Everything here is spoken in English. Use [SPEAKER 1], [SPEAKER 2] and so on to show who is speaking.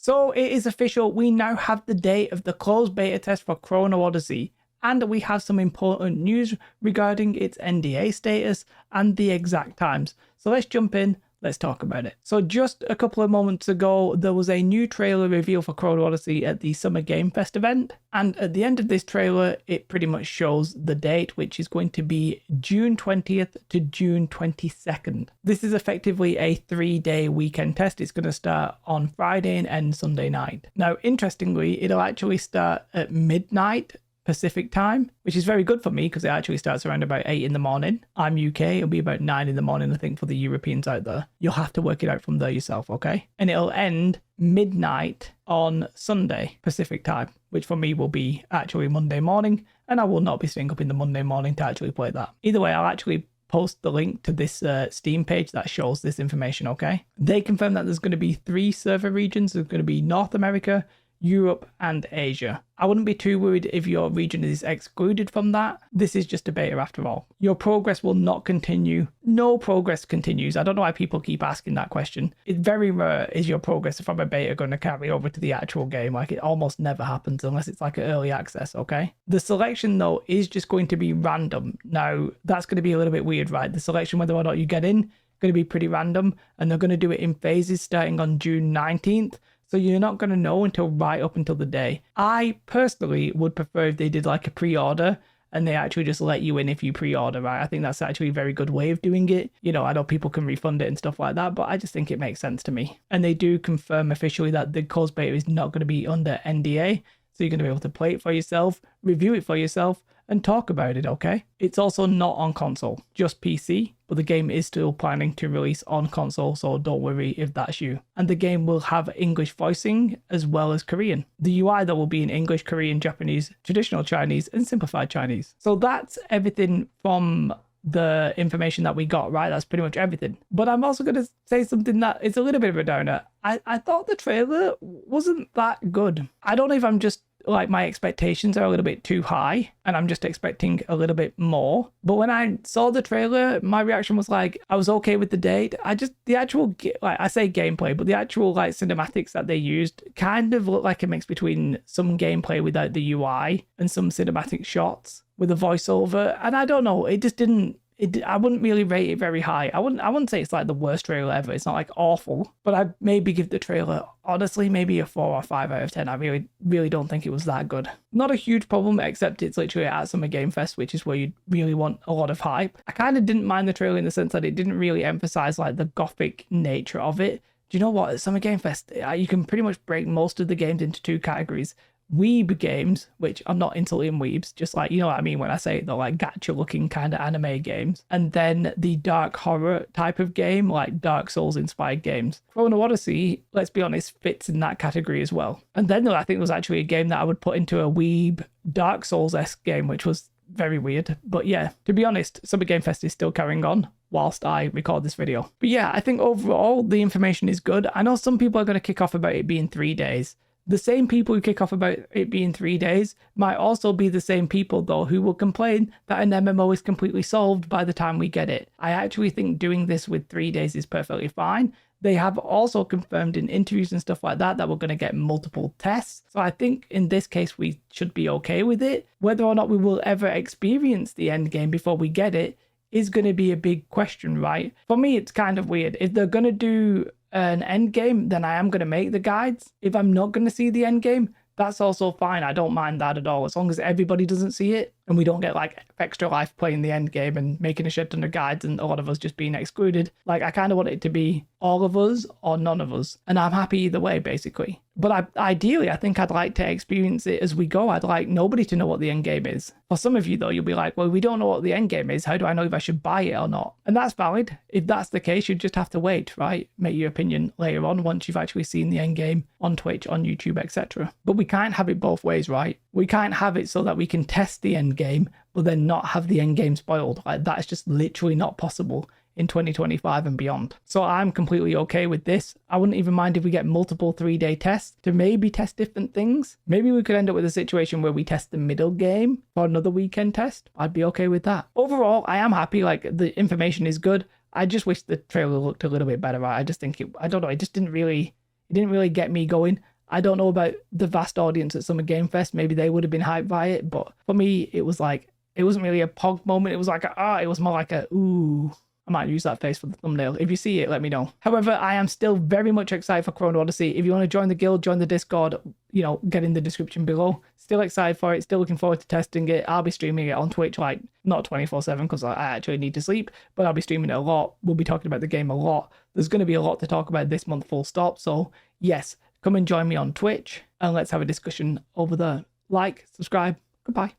[SPEAKER 1] So it is official, we now have the date of the closed beta test for Chrono Odyssey, and we have some important news regarding its NDA status and the exact times. So let's jump in. Let's talk about it. So just a couple of moments ago, there was a new trailer reveal for Chrono Odyssey at the Summer Game Fest event. And at the end of this trailer, it pretty much shows the date, which is going to be June 20th to June 22nd. This is effectively a 3-day weekend test. It's going to start on Friday and end Sunday night. Now, interestingly, it'll actually start at midnight Pacific time, which is very good for me because it actually starts around about 8 in the morning. I'm UK, it'll be about 9 in the morning, I think, for the Europeans out there. You'll have to work it out from there yourself, okay? And it'll end midnight on Sunday Pacific time, which for me will be actually Monday morning, and I will not be staying up in the Monday morning to actually play that. Either way, I'll actually post the link to this Steam page that shows this information, okay? They confirm that there's going to be 3 server regions. There's going to be North America, Europe and Asia. I wouldn't be too worried if your region is excluded from that. This is just a beta after all. Your progress will not continue. No progress continues. I don't know why people keep asking that question. It's very rare is your progress from a beta going to carry over to the actual game. Like, it almost never happens unless it's like an early access, okay? The selection though is just going to be random. Now that's going to be a little bit weird, right? The selection, whether or not you get in, going to be pretty random, and they're going to do it in phases starting on June 19th. So you're not going to know until right up until the day. I personally would prefer if they did like a pre-order and they actually just let you in if you pre-order, right? I think that's actually a very good way of doing it. You know, I know people can refund it and stuff like that, but I just think it makes sense to me. And they do confirm officially that the closed beta is not going to be under NDA. So you're going to be able to play it for yourself, review it for yourself, and talk about it, okay? It's also not on console, just PC, but the game is still planning to release on console, so don't worry if that's you. And the game will have English voicing as well as Korean. The UI though will be in English, Korean, Japanese, traditional Chinese, and simplified Chinese. So that's everything from the information that we got, right? That's pretty much everything. But I'm also going to say something that is a little bit of a downer. I thought the trailer wasn't that good. I don't know if I'm just like my expectations are a little bit too high and I'm just expecting a little bit more. But when I saw the trailer, my reaction was like, I was okay with the date. The actual, like I say gameplay, but the actual like cinematics that they used kind of looked like a mix between some gameplay without the UI and some cinematic shots with a voiceover. And I don't know, it just didn't, I wouldn't really rate it very high. I wouldn't say it's like the worst trailer ever. It's not like awful, but I'd maybe give the trailer, honestly, maybe a 4 or 5 out of 10. I really don't think it was that good. Not a huge problem, except it's literally at Summer Game Fest, which is where you really want a lot of hype. I kind of didn't mind the trailer in the sense that it didn't really emphasize like the gothic nature of it. Do you know what? At Summer Game Fest, you can pretty much break most of the games into 2 categories. Weeb games, which I'm not insulting weebs, just like, you know what I mean when I say the like gacha looking kind of anime games, and then the dark horror type of game, like Dark Souls inspired games. Chrono Odyssey, let's be honest, fits in that category as well. And then I think there was actually a game that I would put into a weeb Dark Souls-esque game, which was very weird. But yeah, to be honest, Summer Game Fest is still carrying on whilst I record this video. But yeah, I think overall the information is good. I know some people are going to kick off about it being 3 days. The same people who kick off about it being 3 days might also be the same people, though, who will complain that an MMO is completely solved by the time we get it. I actually think doing this with 3 days is perfectly fine. They have also confirmed in interviews and stuff like that we're going to get multiple tests. So I think in this case, we should be okay with it. Whether or not we will ever experience the end game before we get it is going to be a big question, right? For me, it's kind of weird. If they're going to do an end game, then I am going to make the guides. If I'm not going to see the end game, that's also fine. I don't mind that at all, as long as everybody doesn't see it and we don't get like extra life playing the end game and making a shit ton of guides and a lot of us just being excluded. Like, I kind of want it to be all of us or none of us, and I'm happy either way, basically. But ideally, I think I'd like to experience it as we go. I'd like nobody to know what the end game is. For some of you, though, you'll be like, well, we don't know what the end game is. How do I know if I should buy it or not? And that's valid. If that's the case, you just have to wait, right? Make your opinion later on once you've actually seen the end game on Twitch, on YouTube, etc. But we can't have it both ways, right? We can't have it so that we can test the end game, but then not have the end game spoiled. Like, that is just literally not possible in 2025 and beyond. So I'm completely okay with this. I wouldn't even mind if we get multiple 3-day tests to maybe test different things. Maybe we could end up with a situation where we test the middle game for another weekend test. I'd be okay with that. Overall, I am happy. Like, the information is good. I just wish the trailer looked a little bit better. I just think it, I don't know, it just didn't really get me going. I don't know about the vast audience at Summer Game Fest. Maybe they would have been hyped by it, but for me, it was like, it wasn't really a pog moment. It was like it was more like a ooh. I might use that face for the thumbnail. If you see it, let me know. However, I am still very much excited for Chrono Odyssey. If you want to join the guild, join the Discord, you know, get in the description below. Still excited for it. Still looking forward to testing it. I'll be streaming it on Twitch, like not 24/7 because I actually need to sleep, but I'll be streaming it a lot. We'll be talking about the game a lot. There's going to be a lot to talk about this month, full stop. So yes, come and join me on Twitch and let's have a discussion over there. Like, subscribe. Goodbye.